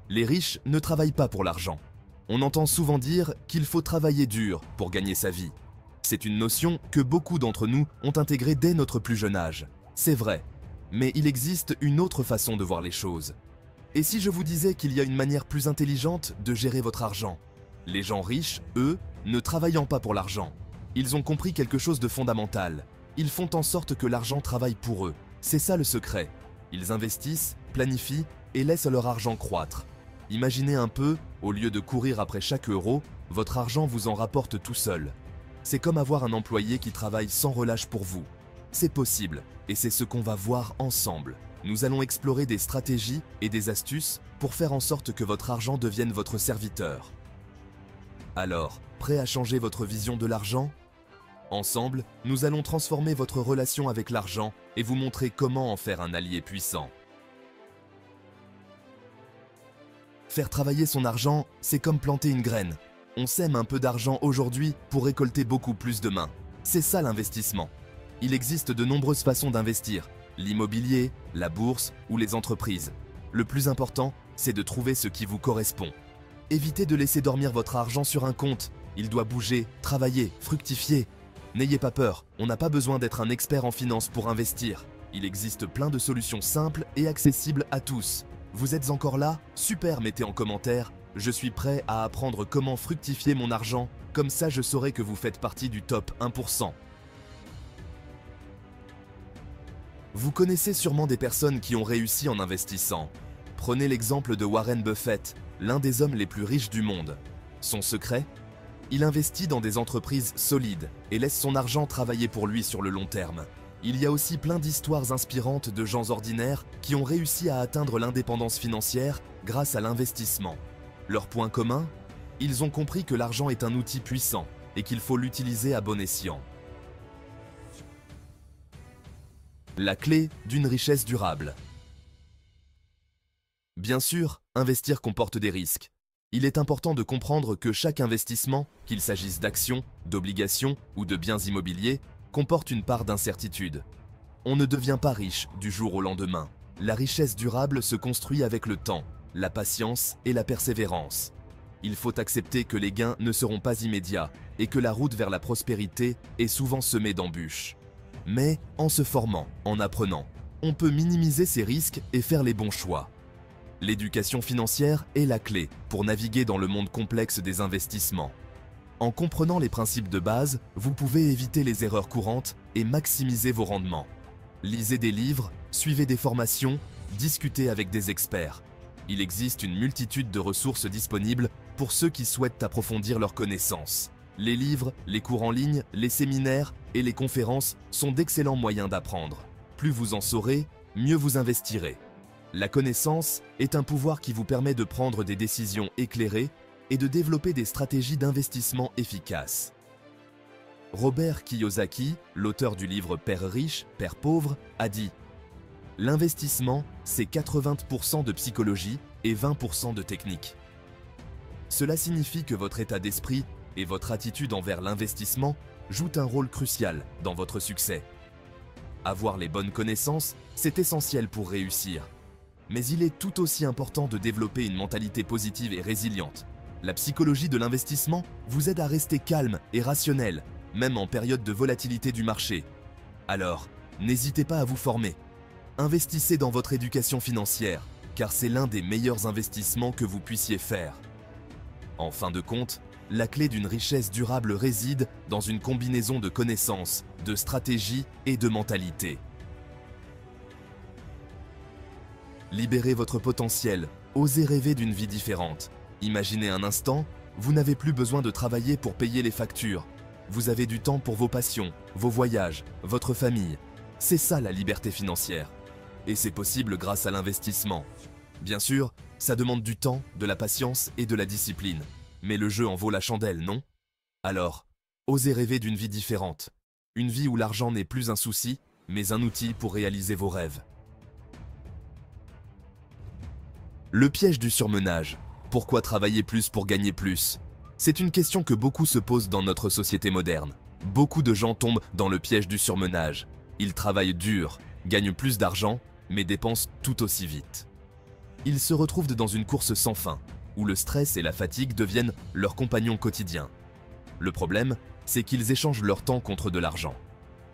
Les riches ne travaillent pas pour l'argent. On entend souvent dire qu'il faut travailler dur pour gagner sa vie. C'est une notion que beaucoup d'entre nous ont intégrée dès notre plus jeune âge. C'est vrai, mais il existe une autre façon de voir les choses. Et si je vous disais qu'il y a une manière plus intelligente de gérer votre argent? Les gens riches, eux, ne travaillant pas pour l'argent. Ils ont compris quelque chose de fondamental. Ils font en sorte que l'argent travaille pour eux. C'est ça le secret. Ils investissent, planifient et laissent leur argent croître. Imaginez un peu, au lieu de courir après chaque euro, votre argent vous en rapporte tout seul. C'est comme avoir un employé qui travaille sans relâche pour vous. C'est possible, et c'est ce qu'on va voir ensemble. Nous allons explorer des stratégies et des astuces pour faire en sorte que votre argent devienne votre serviteur. Alors, prêt à changer votre vision de l'argent? Ensemble, nous allons transformer votre relation avec l'argent et vous montrer comment en faire un allié puissant. Faire travailler son argent, c'est comme planter une graine. On sème un peu d'argent aujourd'hui pour récolter beaucoup plus demain. C'est ça l'investissement. Il existe de nombreuses façons d'investir, l'immobilier, la bourse ou les entreprises. Le plus important, c'est de trouver ce qui vous correspond. Évitez de laisser dormir votre argent sur un compte. Il doit bouger, travailler, fructifier. N'ayez pas peur, on n'a pas besoin d'être un expert en finance pour investir. Il existe plein de solutions simples et accessibles à tous. Vous êtes encore là? Super, mettez en commentaire. Je suis prêt à apprendre comment fructifier mon argent, comme ça je saurai que vous faites partie du top 1%. Vous connaissez sûrement des personnes qui ont réussi en investissant. Prenez l'exemple de Warren Buffett, l'un des hommes les plus riches du monde. Son secret? Il investit dans des entreprises solides et laisse son argent travailler pour lui sur le long terme. Il y a aussi plein d'histoires inspirantes de gens ordinaires qui ont réussi à atteindre l'indépendance financière grâce à l'investissement. Leur point commun? Ils ont compris que l'argent est un outil puissant et qu'il faut l'utiliser à bon escient. La clé d'une richesse durable. Bien sûr, investir comporte des risques. Il est important de comprendre que chaque investissement, qu'il s'agisse d'actions, d'obligations ou de biens immobiliers, comporte une part d'incertitude. On ne devient pas riche du jour au lendemain. La richesse durable se construit avec le temps, la patience et la persévérance. Il faut accepter que les gains ne seront pas immédiats et que la route vers la prospérité est souvent semée d'embûches. Mais en se formant, en apprenant, on peut minimiser ces risques et faire les bons choix. L'éducation financière est la clé pour naviguer dans le monde complexe des investissements. En comprenant les principes de base, vous pouvez éviter les erreurs courantes et maximiser vos rendements. Lisez des livres, suivez des formations, discutez avec des experts. Il existe une multitude de ressources disponibles pour ceux qui souhaitent approfondir leurs connaissances. Les livres, les cours en ligne, les séminaires et les conférences sont d'excellents moyens d'apprendre. Plus vous en saurez, mieux vous investirez. La connaissance est un pouvoir qui vous permet de prendre des décisions éclairées et de développer des stratégies d'investissement efficaces. Robert Kiyosaki, l'auteur du livre Père riche, Père pauvre, a dit « L'investissement, c'est 80% de psychologie et 20% de technique. » Cela signifie que votre état d'esprit et votre attitude envers l'investissement jouent un rôle crucial dans votre succès. Avoir les bonnes connaissances, c'est essentiel pour réussir. Mais il est tout aussi important de développer une mentalité positive et résiliente. La psychologie de l'investissement vous aide à rester calme et rationnel, même en période de volatilité du marché. Alors, n'hésitez pas à vous former. Investissez dans votre éducation financière, car c'est l'un des meilleurs investissements que vous puissiez faire. En fin de compte, la clé d'une richesse durable réside dans une combinaison de connaissances, de stratégies et de mentalité. Libérez votre potentiel, osez rêver d'une vie différente. Imaginez un instant, vous n'avez plus besoin de travailler pour payer les factures. Vous avez du temps pour vos passions, vos voyages, votre famille. C'est ça la liberté financière. Et c'est possible grâce à l'investissement. Bien sûr, ça demande du temps, de la patience et de la discipline. Mais le jeu en vaut la chandelle, non? Alors, osez rêver d'une vie différente. Une vie où l'argent n'est plus un souci, mais un outil pour réaliser vos rêves. Le piège du surmenage. Pourquoi travailler plus pour gagner plus? C'est une question que beaucoup se posent dans notre société moderne. Beaucoup de gens tombent dans le piège du surmenage. Ils travaillent dur, gagnent plus d'argent, mais dépensent tout aussi vite. Ils se retrouvent dans une course sans fin, où le stress et la fatigue deviennent leurs compagnons quotidiens. Le problème, c'est qu'ils échangent leur temps contre de l'argent.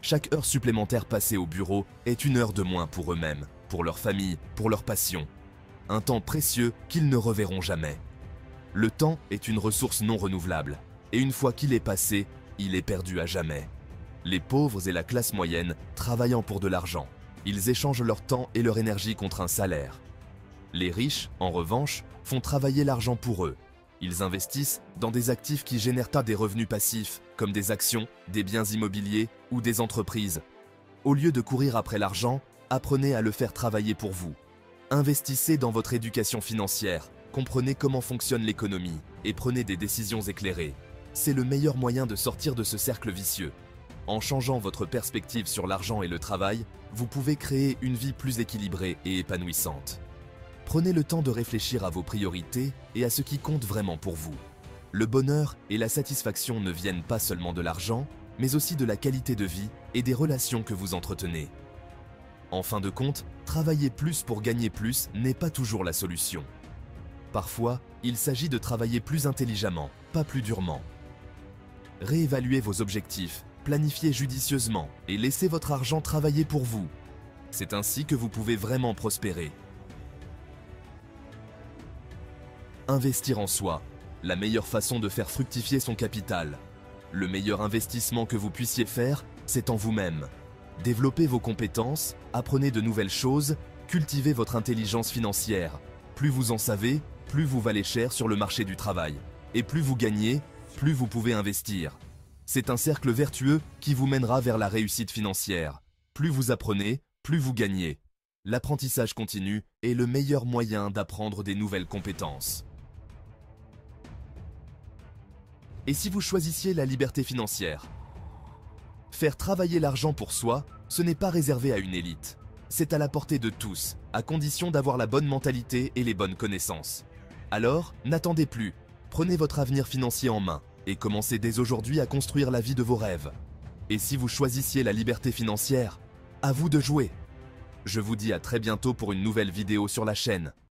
Chaque heure supplémentaire passée au bureau est une heure de moins pour eux-mêmes, pour leur famille, pour leur passion. Un temps précieux qu'ils ne reverront jamais. Le temps est une ressource non renouvelable, et une fois qu'il est passé, il est perdu à jamais. Les pauvres et la classe moyenne travaillant pour de l'argent, ils échangent leur temps et leur énergie contre un salaire. Les riches, en revanche, font travailler l'argent pour eux. Ils investissent dans des actifs qui génèrent des revenus passifs, comme des actions, des biens immobiliers ou des entreprises. Au lieu de courir après l'argent, apprenez à le faire travailler pour vous. Investissez dans votre éducation financière, comprenez comment fonctionne l'économie et prenez des décisions éclairées. C'est le meilleur moyen de sortir de ce cercle vicieux. En changeant votre perspective sur l'argent et le travail, vous pouvez créer une vie plus équilibrée et épanouissante. Prenez le temps de réfléchir à vos priorités et à ce qui compte vraiment pour vous. Le bonheur et la satisfaction ne viennent pas seulement de l'argent, mais aussi de la qualité de vie et des relations que vous entretenez. En fin de compte, travailler plus pour gagner plus n'est pas toujours la solution. Parfois, il s'agit de travailler plus intelligemment, pas plus durement. Réévaluez vos objectifs, planifiez judicieusement et laissez votre argent travailler pour vous. C'est ainsi que vous pouvez vraiment prospérer. Investir en soi, la meilleure façon de faire fructifier son capital. Le meilleur investissement que vous puissiez faire, c'est en vous-même. Développez vos compétences, apprenez de nouvelles choses, cultivez votre intelligence financière. Plus vous en savez, plus vous valez cher sur le marché du travail. Et plus vous gagnez, plus vous pouvez investir. C'est un cercle vertueux qui vous mènera vers la réussite financière. Plus vous apprenez, plus vous gagnez. L'apprentissage continu est le meilleur moyen d'apprendre des nouvelles compétences. Et si vous choisissiez la liberté financière? Faire travailler l'argent pour soi, ce n'est pas réservé à une élite. C'est à la portée de tous, à condition d'avoir la bonne mentalité et les bonnes connaissances. Alors, n'attendez plus, prenez votre avenir financier en main et commencez dès aujourd'hui à construire la vie de vos rêves. Et si vous choisissiez la liberté financière, à vous de jouer. Je vous dis à très bientôt pour une nouvelle vidéo sur la chaîne.